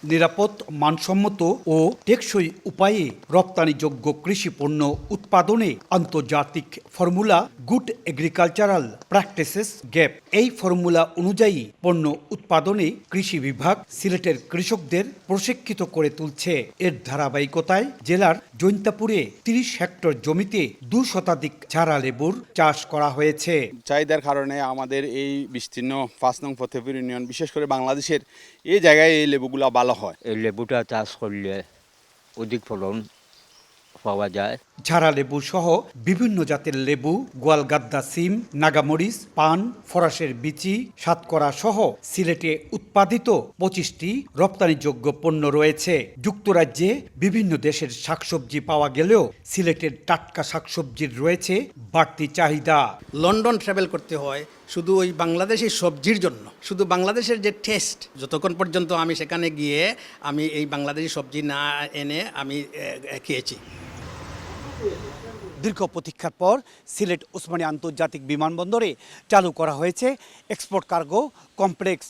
নিরাপদ, মানসম্মত ও টেকসই উপায়ে রপ্তানিযোগ্য কৃষি পণ্য উৎপাদনে আন্তর্জাতিক formula good agricultural practices gap. এই ফর্মুলা অনুযায়ী পণ্য উৎপাদনে কৃষি বিভাগ সিলেটের কৃষকদের প্রশিক্ষিত করে তুলছে। এর ধারাবাহিকতায় জেলার জৈন্তাপুরে ৩০ হেক্টর জমিতে ২ শতাধিক ঝাড়া লেবুর চাষ করা হয়েছে। চাহিদার কারণে আমাদের এই বিস্তীর্ণ ৫ নং ফতেপুর ইউনিয়ন, বিশেষ করে বাংলাদেশের এই জায়গায় এই লেবুগুলা ভালো হয়। এই লেবুটা চাষ করলে অধিক ফলন পাওয়া যায়। ঝাড়া লেবু সহ বিভিন্ন জাতের লেবু, গোয়ালগাদ্দা সিম, নাগামরিচ, পান, ফরাসের বিচি, সাতকরা সহ সিলেটে উৎপাদিত ২৫টি রপ্তানিযোগ্য পণ্য রয়েছে। যুক্তরাজ্যে বিভিন্ন দেশের শাকসবজি পাওয়া গেলেও সিলেটের টাটকা শাকসবজির রয়েছে বাড়তি চাহিদা। লন্ডন ট্রাভেল করতে হয় শুধু ওই বাংলাদেশি সবজির জন্য। শুধু বাংলাদেশের যে টেস্ট, যতক্ষণ পর্যন্ত আমি সেখানে গিয়ে আমি এই বাংলাদেশি সবজি না এনে আমি খেয়েছি। দীর্ঘ প্রতীক্ষার পর সিলেট ওসমানী আন্তর্জাতিক বিমানবন্দরে চালু করা হয়েছে এক্সপোর্ট কার্গো কমপ্লেক্স,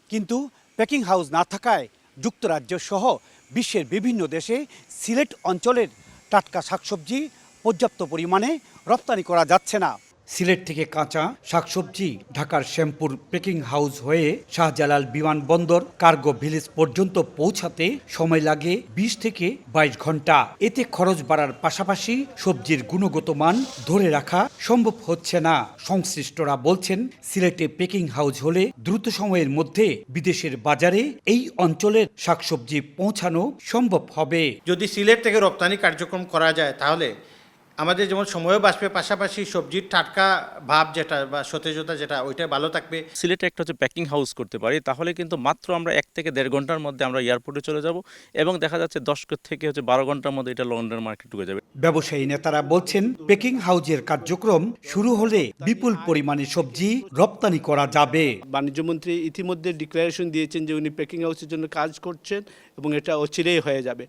কিন্তু প্যাকিং হাউস না থাকায় যুক্তরাজ্য সহ বিশ্বের বিভিন্ন দেশে সিলেট অঞ্চলের টাটকা শাকসবজি পর্যাপ্ত পরিমাণে রপ্তানি করা যাচ্ছে না। সিলেট থেকে কাঁচা শাকসবজি ঢাকার শ্যামপুর প্যাকিং হাউস হয়ে শাহজালাল বিমানবন্দর কার্গো ভিলেজ পর্যন্ত পৌঁছাতে সময় লাগে ২০ থেকে ২২ ঘন্টা। এতে খরচ বাড়ার পাশাপাশি সবজির গুণগত মান ধরে রাখা সম্ভব হচ্ছে না। সংশ্লিষ্টরা বলছেন, সিলেটে প্যাকিং হাউস হলে দ্রুত সময়ের মধ্যে বিদেশের বাজারে এই অঞ্চলের শাকসবজি পৌঁছানো সম্ভব হবে। যদি সিলেট থেকে রপ্তানি কার্যক্রম করা যায় তাহলে আমাদের যেমন সময়ও বাঁচবে, পাশাপাশি সবজির টাটকা ভাব যেটা বা সতেজতা যেটা, ওইটা ভালো থাকবে। সিলেটে একটা হচ্ছে প্যাকিং হাউস করতে পারি, তাহলে কিন্তু মাত্র আমরা ১ থেকে ১.৫ ঘন্টার মধ্যে আমরা এয়ারপোর্টে চলে যাব এবং দেখা যাচ্ছে ১০ থেকে ১২ ঘন্টার মধ্যে এটা লন্ডন মার্কেট ঢুকে যাবে। ব্যবসায়ী নেতারা বলছেন, প্যাকিং হাউজের কার্যক্রম শুরু হলে বিপুল পরিমাণে সবজি রপ্তানি করা যাবে। বাণিজ্যমন্ত্রী ইতিমধ্যে ডিক্লারেশন দিয়েছেন যে উনি প্যাকিং হাউসের জন্য কাজ করছেন এবং এটা অচিরেই হয়ে যাবে।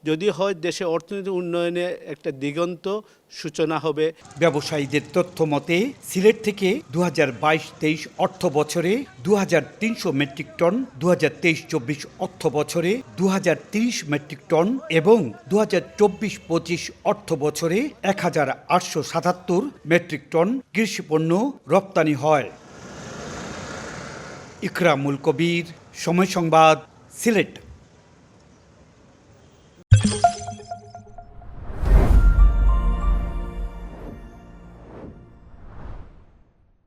যদি হয় দেশে অর্থনৈতিক উন্নয়নে একটা দিগন্ত সূচনা হবে। ব্যবসায়ীদের তথ্য মতে সিলেট থেকে ২০২২-২৩ অর্থ বছরে ২৩০০ মেট্রিক টন, ২০২৩-২৪ অর্থ বছরে ২০৩০ মেট্রিক টন এবং ২০২৪-২৫ অর্থ বছরে ১৮৭৭ মেট্রিক টন কৃষিপণ্য রপ্তানি হয়। ইকরামুল কবির, সময় সংবাদ, সিলেট।